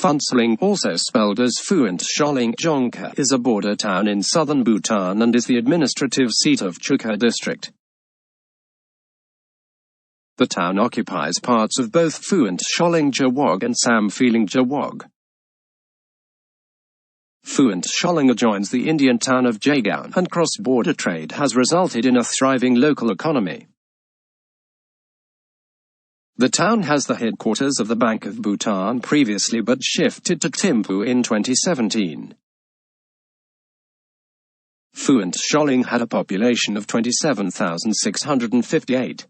Phuentsholing, also spelled as Phuentsholing, Jongka, is a border town in southern Bhutan and is the administrative seat of Chholing district. The town occupies parts of both Phuentsholing Jawog and Sampheling Jawog. Phuentsholing adjoins the Indian town of Jagaon, and cross-border trade has resulted in a thriving local economy. The town has the headquarters of the Bank of Bhutan previously but shifted to Thimphu in 2017. Phuentsholing had a population of 27,658.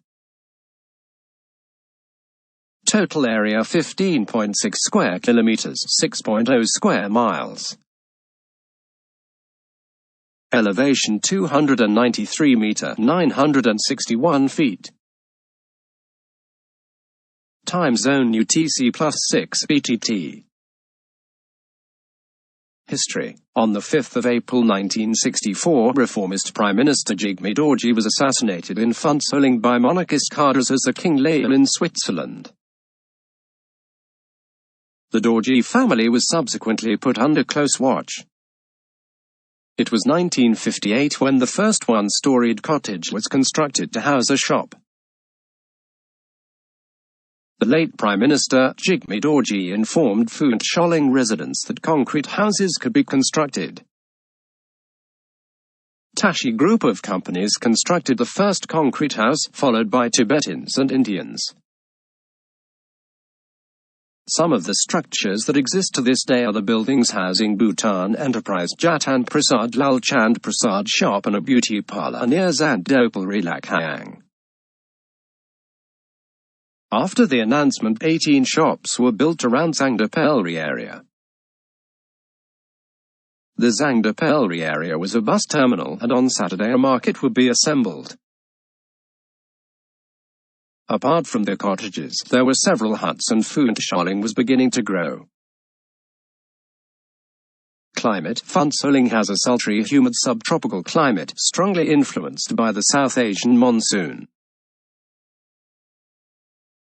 Total area 15.6 square kilometers, 6.0 square miles. Elevation 293 meter, 961 feet. Time zone UTC +6 BTT. History. On the 5th of April 1964, reformist Prime Minister Jigme Dorji was assassinated in Phuentsholing by monarchist cadres as the King Lateral in Switzerland. The Dorji family was subsequently put under close watch. It was 1958 when the first one-storied cottage was constructed to house a shop. The late Prime Minister, Jigme Dorji, informed Phuentsholing residents that concrete houses could be constructed. Tashi group of companies constructed the first concrete house, followed by Tibetans and Indians. Some of the structures that exist to this day are the buildings housing Bhutan Enterprise Jatan Prasad Lal Chand Prasad Shop and a beauty parlor near Tsuglagkhang. After the announcement, 18 shops were built around Zangdapelri area. The Zangdapelri area was a bus terminal, and on Saturday a market would be assembled. Apart from the cottages, there were several huts, and Phuentsholing was beginning to grow. Climate. Phuentsholing has a sultry, humid subtropical climate, strongly influenced by the South Asian monsoon.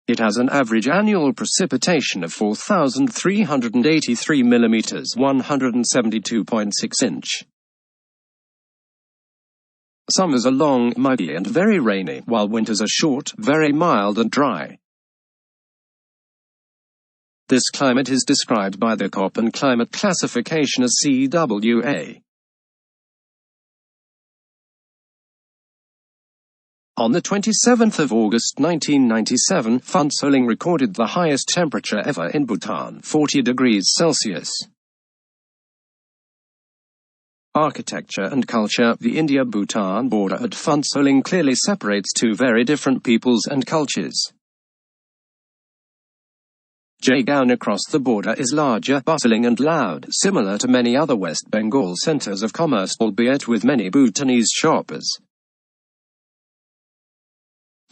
It has an average annual precipitation of 4,383 mm, 172.6 inch. Summers are long, muggy and very rainy, while winters are short, very mild and dry. This climate is described by the Köppen climate classification as CWA. On the 27th of August 1997, Phuentsholing recorded the highest temperature ever in Bhutan, 40 degrees Celsius. Architecture and culture. The India-Bhutan border at Phuentsholing clearly separates two very different peoples and cultures. Jagaon across the border is larger, bustling and loud, similar to many other West Bengal centers of commerce, albeit with many Bhutanese shoppers.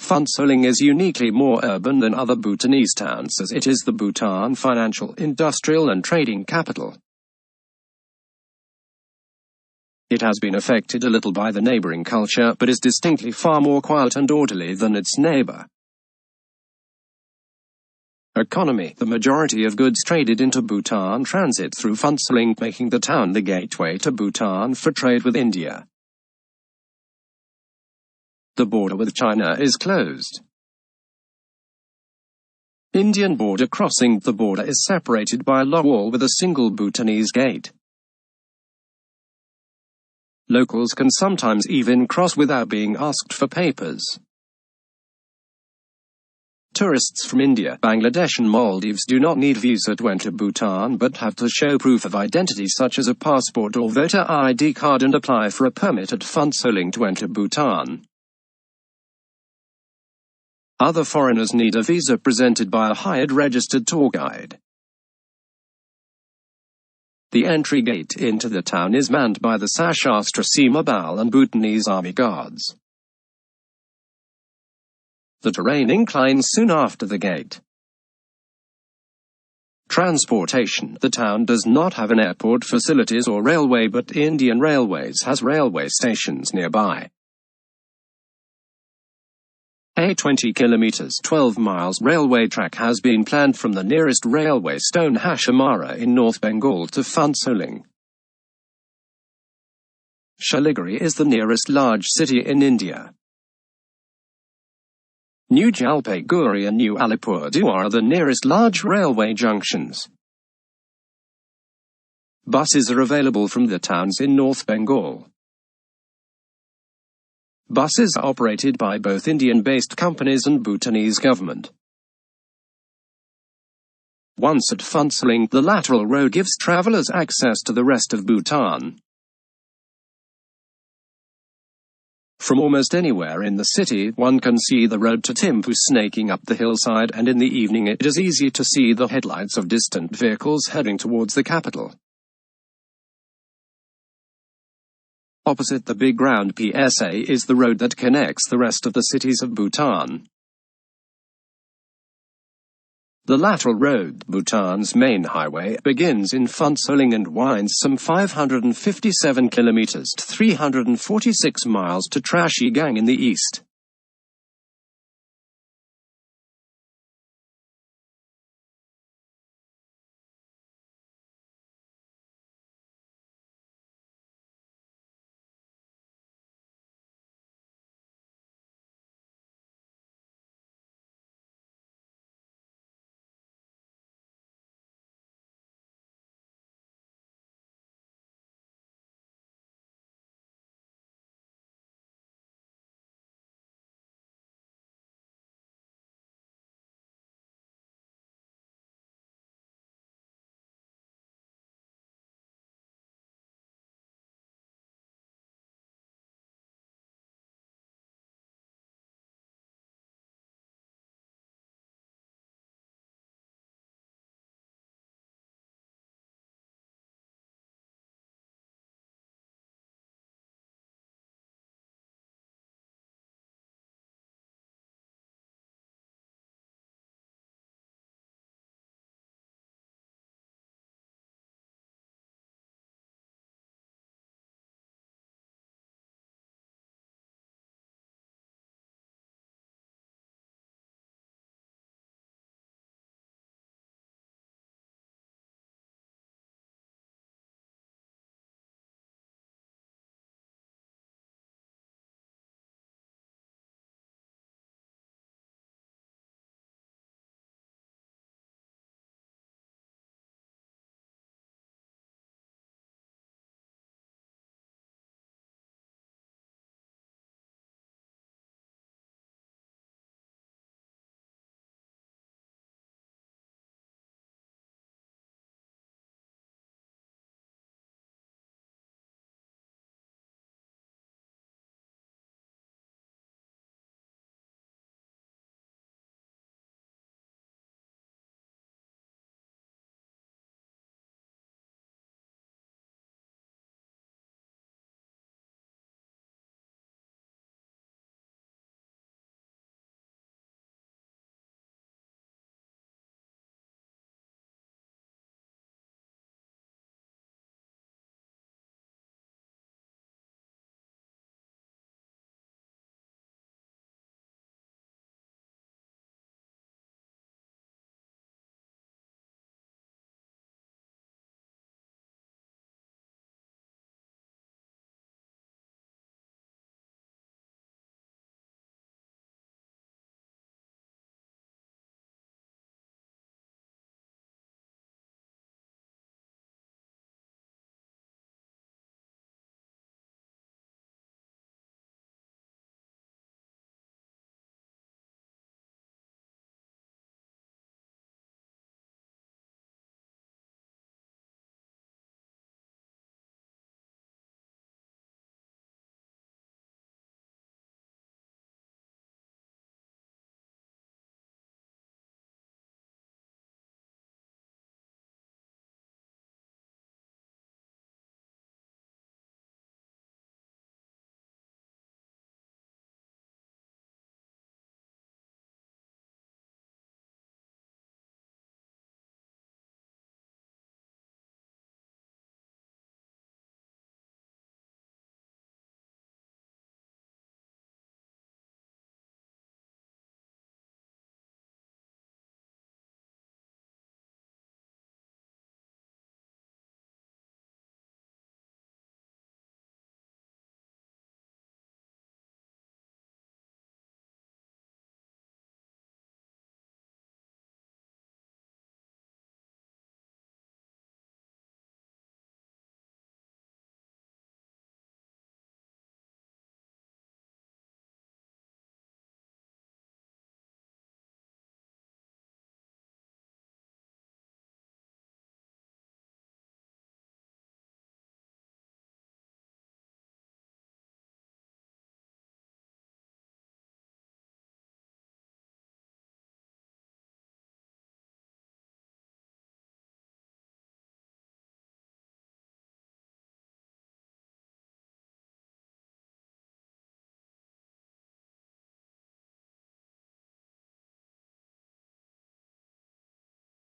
Phuentsholing is uniquely more urban than other Bhutanese towns, as it is the Bhutan financial, industrial and trading capital. It has been affected a little by the neighboring culture, but is distinctly far more quiet and orderly than its neighbor. Economy. The majority of goods traded into Bhutan transit through Phuentsholing, making the town the gateway to Bhutan for trade with India. The border with China is closed. Indian border crossing. The border is separated by a log wall with a single Bhutanese gate. Locals can sometimes even cross without being asked for papers. Tourists from India, Bangladesh and Maldives do not need visa to enter Bhutan but have to show proof of identity such as a passport or voter ID card and apply for a permit at Phuentsholing to enter Bhutan. Other foreigners need a visa presented by a hired registered tour guide. The entry gate into the town is manned by the Sashastra Seema Bal and Bhutanese army guards. The terrain inclines soon after the gate. Transportation. The town does not have an airport facilities or railway, but Indian Railways has railway stations nearby. A 20 kilometers 12 miles railway track has been planned from the nearest railway stone Hashamara in North Bengal to Phuentsholing. Siliguri is the nearest large city in India. New Jalpaiguri and New Alipurduar are the nearest large railway junctions. Buses are available from the towns in North Bengal. Buses are operated by both Indian-based companies and Bhutanese government. Once at Phuentsholing, the Lateral Road gives travelers access to the rest of Bhutan. From almost anywhere in the city, one can see the road to Thimphu snaking up the hillside, and in the evening it is easy to see the headlights of distant vehicles heading towards the capital. Opposite the big round PSA is the road that connects the rest of the cities of Bhutan. The Lateral Road, Bhutan's main highway, begins in Phuentsholing and winds some 557 kilometers to 346 miles to Tashi in the east.